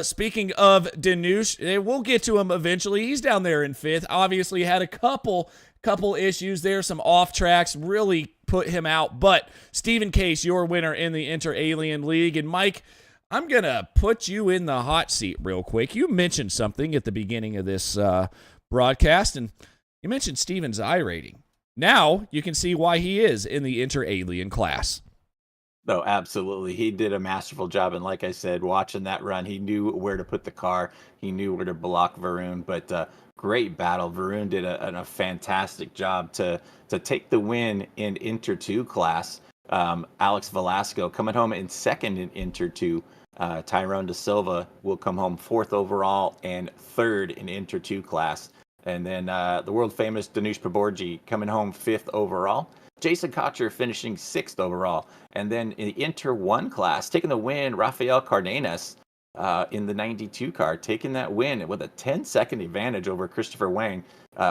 speaking of Danush, we'll get to him eventually. He's down there in 5th. Obviously had a couple issues there. Some off tracks really put him out. But Stephen Case, your winner in the Inter-Alien League. And Mike, I'm going to put you in the hot seat real quick. You mentioned something at the beginning of this broadcast, and you mentioned Steven's I rating. Now you can see why he is in the Inter-Alien class. Oh, absolutely. He did a masterful job. And like I said, watching that run, he knew where to put the car. He knew where to block Varun. But great battle. Varun did a fantastic job to take the win in Inter 2 class. Alex Velasco coming home in second in Inter 2. Tyrone Da Silva will come home 4th overall and 3rd in Inter 2 class. And then the world-famous Danush Paborji coming home 5th overall. Jason Kocher finishing 6th overall. And then in the Inter 1 class, taking the win, Rafael Cardenas in the 92 car, taking that win with a 10-second advantage over Christopher Wang.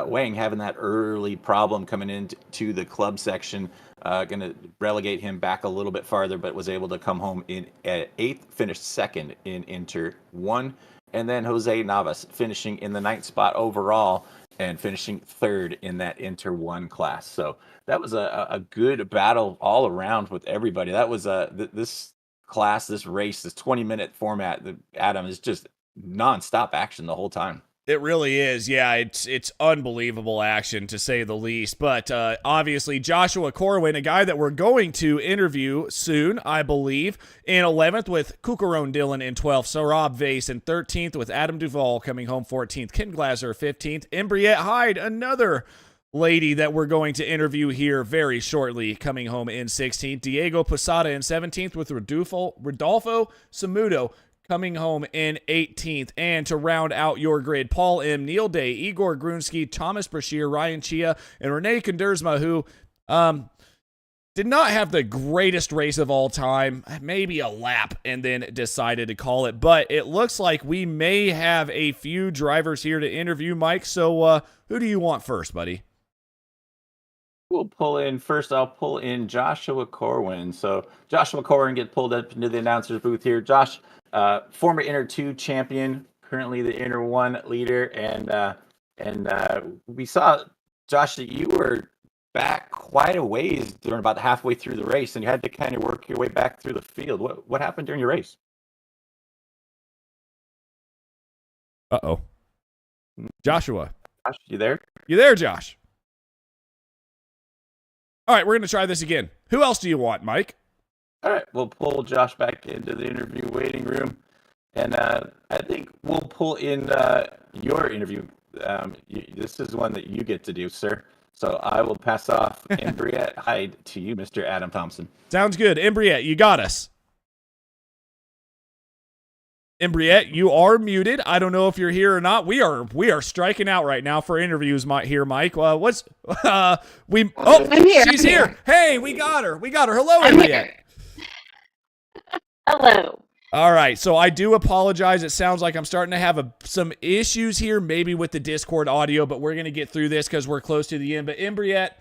Wang having that early problem coming into the club section, going to relegate him back a little bit farther, but was able to come home in at eighth, finished second in Inter 1. And then Jose Navas finishing in the ninth spot overall and finishing third in that Inter 1 class. So that was a good battle all around with everybody. That was this class, this race, this 20-minute format, Adam, is just nonstop action the whole time. It really is. Yeah, it's unbelievable action to say the least. But obviously, Joshua Corwin, a guy that we're going to interview soon, I believe, in 11th with Cucaron Dillon in 12th, Sarab Vase in 13th with Adam Duvall coming home 14th, Ken Glaser 15th, Embriette Hyde, another lady that we're going to interview here very shortly, coming home in 16th, Diego Posada in 17th with Rodolfo Samudo coming home in 18th. And to round out your grid, Paul M., Neil Day, Igor Grunsky, Thomas Brashear, Ryan Chia, and Renee Kundersma, who did not have the greatest race of all time, maybe a lap, and then decided to call it. But it looks like we may have a few drivers here to interview, Mike. So who do you want first, buddy? We'll pull in first. I'll pull in Joshua Corwin. So Joshua Corwin get pulled up into the announcer's booth here. Josh, former Inter 2 champion, currently the Inter 1 leader, and we saw, Josh, that you were back quite a ways during about halfway through the race, and you had to kind of work your way back through the field. What happened during your race? Uh-oh. Joshua. Josh, you there? You there, Josh? All right, we're going to try this again. Who else do you want, Mike? All right, we'll pull Josh back into the interview waiting room, and I think we'll pull in your interview. This is one that you get to do, sir. So I will pass off Embriette Hyde to you, Mr. Adam Thompson. Sounds good. Embriette, you got us. Embriette, you are muted. I don't know if you're here or not. We are striking out right now for interviews here, Mike. I'm here. She's here. Hey, we got her. Hello, Embriette. Hello. All right, so I do apologize. It sounds like I'm starting to have some issues here, maybe with the Discord audio, but we're going to get through this because we're close to the end. But Embriette,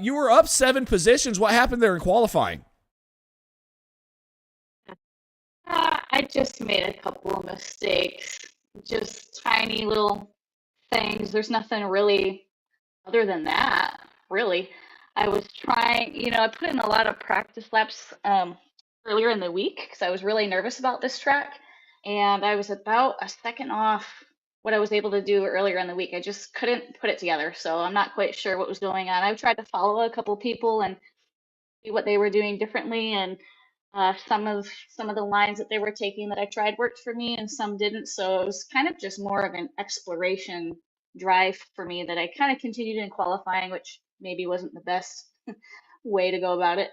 you were up 7 positions. What happened there in qualifying? I just made a couple of mistakes, just tiny little things. There's nothing really other than that, really. I was trying, I put in a lot of practice laps earlier in the week because I was really nervous about this track, and I was about a second off what I was able to do earlier in the week. I just couldn't put it together, so I'm not quite sure what was going on. I've tried to follow a couple people and see what they were doing differently, and some of the lines that they were taking that I tried worked for me, and some didn't. So it was kind of just more of an exploration drive for me that I kind of continued in qualifying, which maybe wasn't the best way to go about it.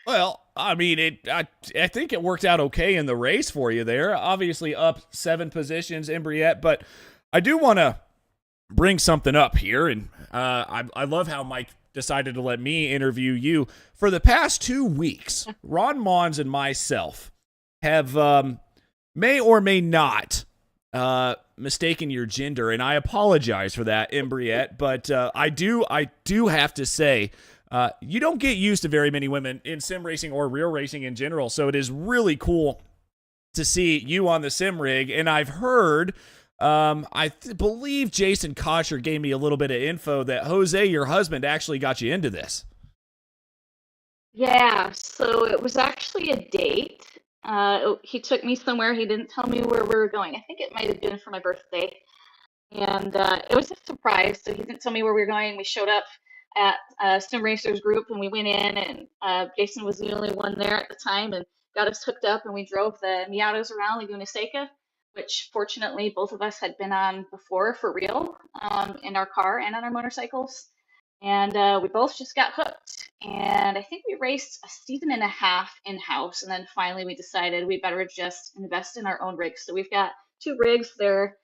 Well, I mean, I think it worked out okay in the race for you there. Obviously up 7 positions, Embriette, but I do want to bring something up here, and I love how Mike decided to let me interview you. For the past 2 weeks, Ron Mons and myself have may or may not mistaken your gender, and I apologize for that, Embriette, but I do have to say, you don't get used to very many women in sim racing or real racing in general, so it is really cool to see you on the sim rig. And I've heard, I believe Jason Kocher gave me a little bit of info that Jose, your husband, actually got you into this. Yeah, so it was actually a date. He took me somewhere. He didn't tell me where we were going. I think it might have been for my birthday. And it was a surprise. So he didn't tell me where we were going. We showed up at Sim Racers group, and we went in, and Jason was the only one there at the time, and got us hooked up, and we drove the Miatas around Laguna Seca, which fortunately both of us had been on before for real, in our car and on our motorcycles. And we both just got hooked. And I think we raced a season and a half in-house, and then finally we decided we better just invest in our own rigs. So we've got 2 rigs. They're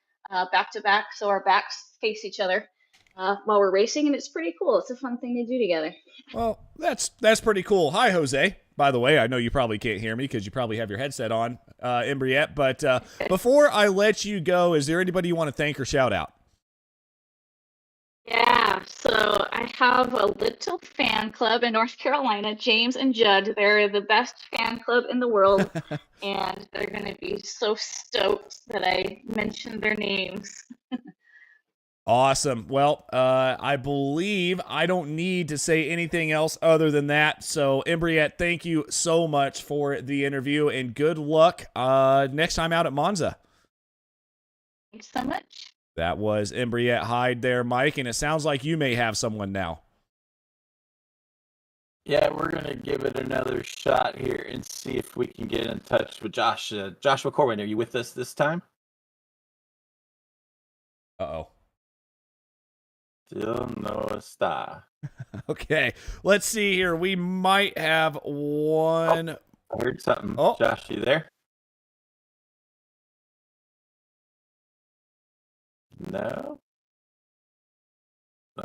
back to back, so our backs face each other while we're racing, and it's pretty cool. It's a fun thing to do together. Well, that's pretty cool. Hi, Jose, By the way, I know you probably can't hear me because you probably have your headset on, Embriette. But before I let you go, is there anybody you want to thank or shout out? Yeah, so I have a little fan club in North Carolina, James and Judd. They're the best fan club in the world, and they're going to be so stoked that I mentioned their names. Awesome. Well, I believe I don't need to say anything else other than that. So, Embriette, thank you so much for the interview, and good luck next time out at Monza. Thanks so much. That was Embriette Hyde there, Mike, and it sounds like you may have someone now. Yeah, we're going to give it another shot here and see if we can get in touch with Josh. Joshua Corwin, are you with us this time? Uh-oh. Still no star. Okay, let's see here. We might have one. I heard something. Oh. Josh, you there? No?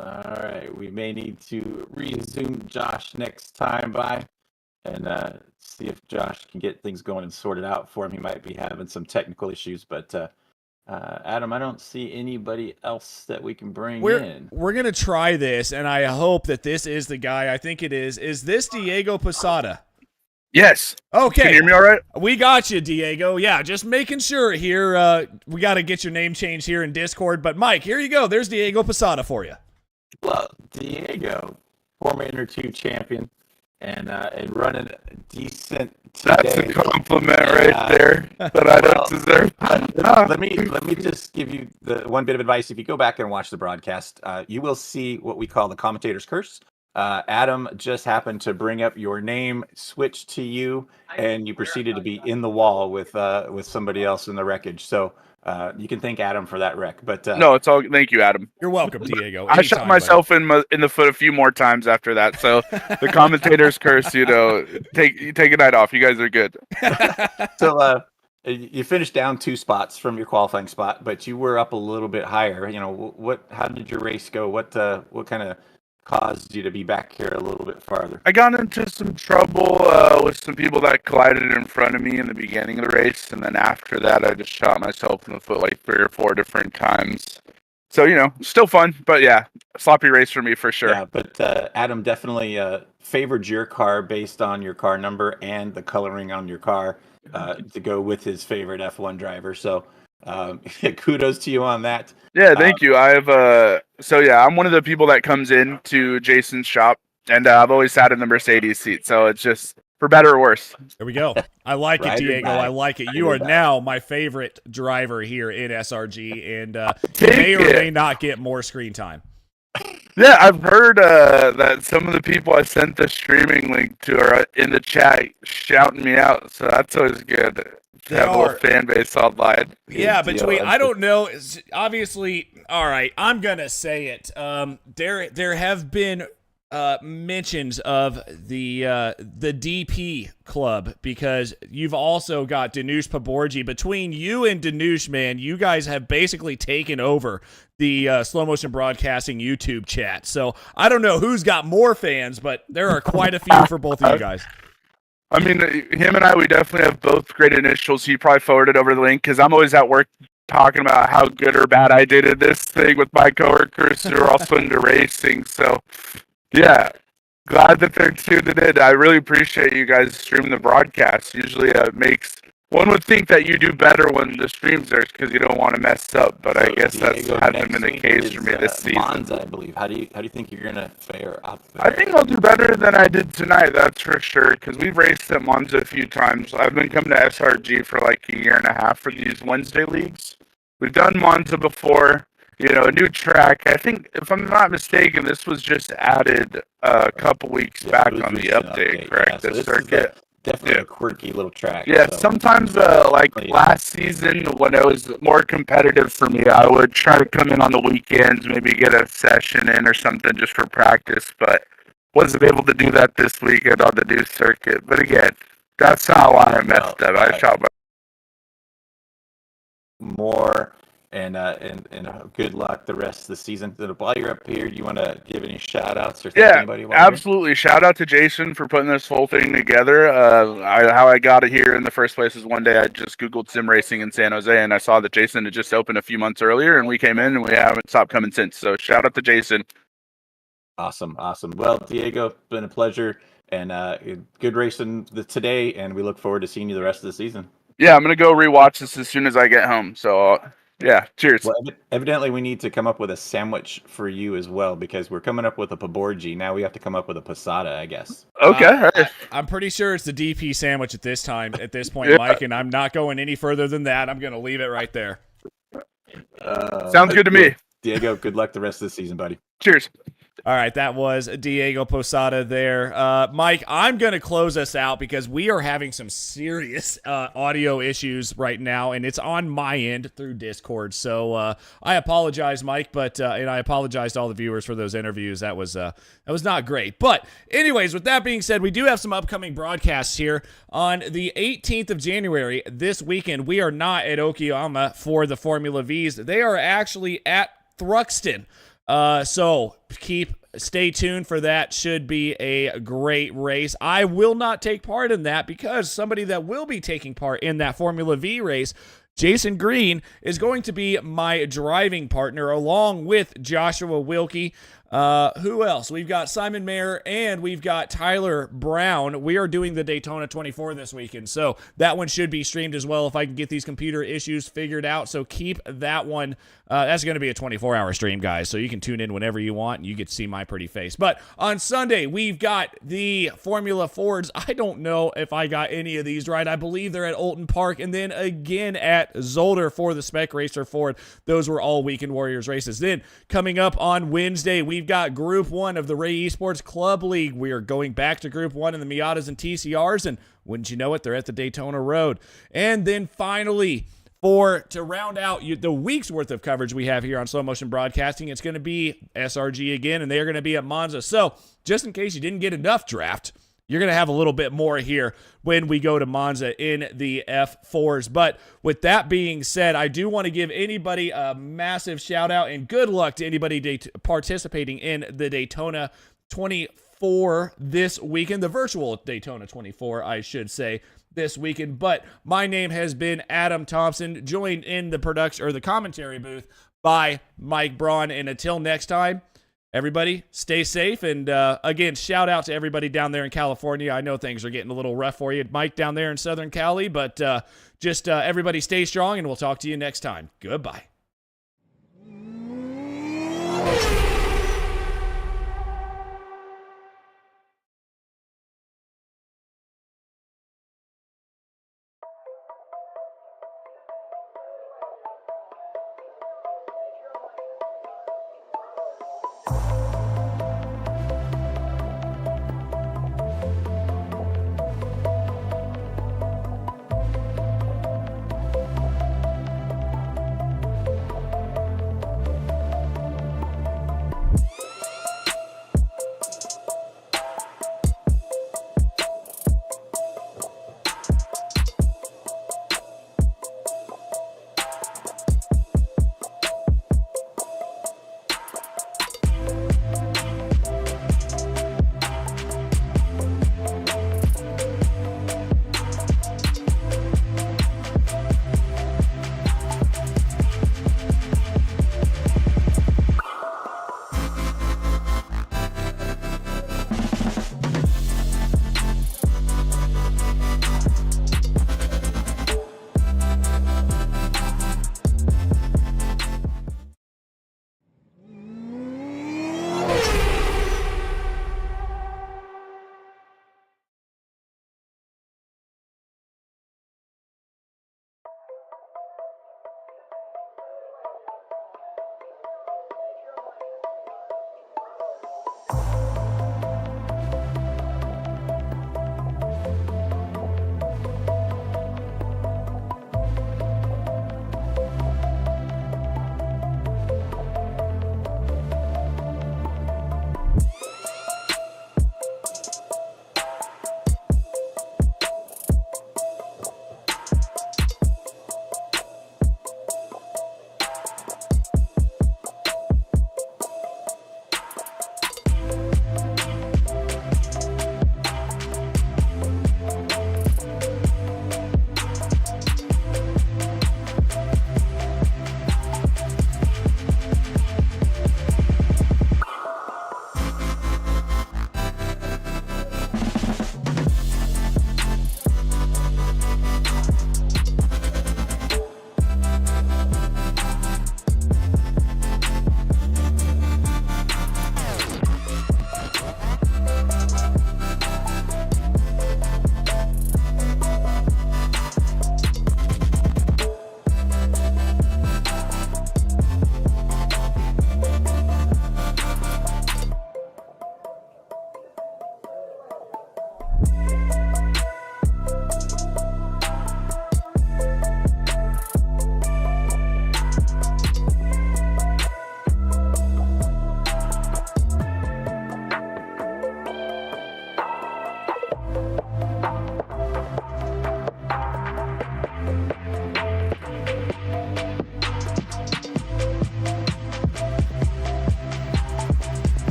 All right, we may need to resume Josh next time by and see if Josh can get things going and sorted out for him. He might be having some technical issues, but Adam, I don't see anybody else that we can bring in. We're going to try this, and I hope that this is the guy. I think it is. Is this Diego Posada? Yes. Okay. Can you hear me all right? We got you, Diego. Yeah, just making sure here. We got to get your name changed here in Discord. But, Mike, here you go. There's Diego Posada for you. Well, Diego, former Inter 2 champion, and running decent today. That's a compliment right there that I don't deserve. Let me just give you the one bit of advice. If you go back and watch the broadcast, you will see what we call the commentator's curse. Adam just happened to bring up your name, switched to you, and you proceeded to be in the wall with somebody else in the wreckage. So you can thank Adam for that wreck. But no, it's all. Thank you, Adam. You're welcome, Diego. I shot myself in the foot a few more times after that. So the commentator's curse. Take a night off. You guys are good. So you finished down 2 spots from your qualifying spot, but you were up a little bit higher. How did your race go? What kind of caused you to be back here a little bit farther? I got into some trouble with some people that collided in front of me in the beginning of the race, and then after that, I just shot myself in the foot like 3 or 4 different times. So, still fun, but yeah, sloppy race for me for sure. Yeah, but Adam definitely favored your car based on your car number and the coloring on your car to go with his favorite F1 driver. So kudos to you on that. Yeah, thank you. I'm one of the people that comes in to Jason's shop, and I've always sat in the Mercedes seat, so it's just for better or worse. There we go. I like it, Diego. I like it. You are back. now my favorite driver here in SRG, and you may or may not get more screen time. Yeah, I've heard that some of the people I sent the streaming link to are in the chat shouting me out, so that's always good. Have a little fan base online. Yeah, I don't know. Obviously, all right, I'm going to say it. There have been mentions of the DP club, because you've also got Danush Paborji. Between you and Danush, man, you guys have basically taken over the slow motion broadcasting YouTube chat. So I don't know who's got more fans, but there are quite a few for both of you guys. I mean, him and I, we definitely have both great initials. He probably forwarded over the link because I'm always at work talking about how good or bad I did at this thing with my coworkers who are also into racing. So, yeah, glad that they're tuned in. I really appreciate you guys streaming the broadcast. Usually one would think that you do better when the streams are because you don't want to mess up, but I guess that's hasn't been the case for me this season. Monza, I believe. How do you think you're gonna fare up there? I think I'll do better than I did tonight. That's for sure. Because we've raced at Monza a few times. I've been coming to SRG for like a year and a half for these Wednesday leagues. We've done Monza before. A new track. I think, if I'm not mistaken, this was just added a couple weeks back on the update, correct? Yeah, the circuit. Definitely a quirky little track. Yeah, so. sometimes last season when it was more competitive for me, I would try to come in on the weekends, maybe get a session in or something just for practice, but wasn't able to do that this weekend on the new circuit. But again, that's not why I messed up. I shot more and good luck the rest of the season. While you're up here, do you want to give any shout outs or thank Yeah, anybody while you're absolutely. Shout out to Jason for putting this whole thing together. How I got it here in the first place is one day I just Googled sim racing in San Jose, and I saw that Jason had just opened a few months earlier, and we came in, and we haven't stopped coming since. So shout out to Jason. Awesome. Well, Diego, it's been a pleasure, and good racing today, and we look forward to seeing you the rest of the season. Yeah, I'm gonna go rewatch this as soon as I get home. So yeah, cheers. Well, evidently we need to come up with a sandwich for you as well, because we're coming up with a paborgi. Now we have to come up with a posada, I guess. Okay. I'm pretty sure it's the DP sandwich at this point, yeah. Mike, and I'm not going any further than that. I'm going to leave it right there. Sounds good to me. Diego, good luck the rest of the season, buddy. Cheers. All right, that was Diego Posada there. Mike, I'm going to close us out because we are having some serious audio issues right now, and it's on my end through Discord. So I apologize, Mike, and I apologize to all the viewers for those interviews. That was not great. But anyways, with that being said, we do have some upcoming broadcasts here. On the 18th of January, this weekend, we are not at Okayama for the Formula Vs. They are actually at Thruxton. So stay tuned for that. Should be a great race. I will not take part in that because somebody that will be taking part in that Formula V race, Jason Green, is going to be my driving partner along with Joshua Wilkie. Who else? We've got Simon Mayer and we've got Tyler Brown. We are doing the Daytona 24 this weekend, so that one should be streamed as well if I can get these computer issues figured out. So keep that one. That's going to be a 24-hour stream, guys, so you can tune in whenever you want and you get to see my pretty face. But on Sunday, we've got the Formula Fords. I don't know if I got any of these right. I believe they're at Olton Park and then again at Zolder for the Spec Racer Ford. Those were all Weekend Warriors races. Then coming up on Wednesday, we've got Group 1 of the Ray Esports Club League. We are going back to Group 1 in the Miatas and TCRs, and wouldn't you know it, they're at the Daytona Road. And then finally, to round out the week's worth of coverage we have here on Slow Motion Broadcasting, it's going to be SRG again, and they are going to be at Monza. So just in case you didn't get enough draft, you're going to have a little bit more here when we go to Monza in the F4s. But with that being said, I do want to give anybody a massive shout out and good luck to anybody participating in the Daytona 24 this weekend, the virtual Daytona 24, I should say, this weekend. But my name has been Adam Thompson, joined in the production or the commentary booth by Mike Braun. And until next time, everybody stay safe. And again, shout out to everybody down there in California. I know things are getting a little rough for you, Mike, down there in Southern Cali, but just everybody stay strong, and we'll talk to you next time. Goodbye.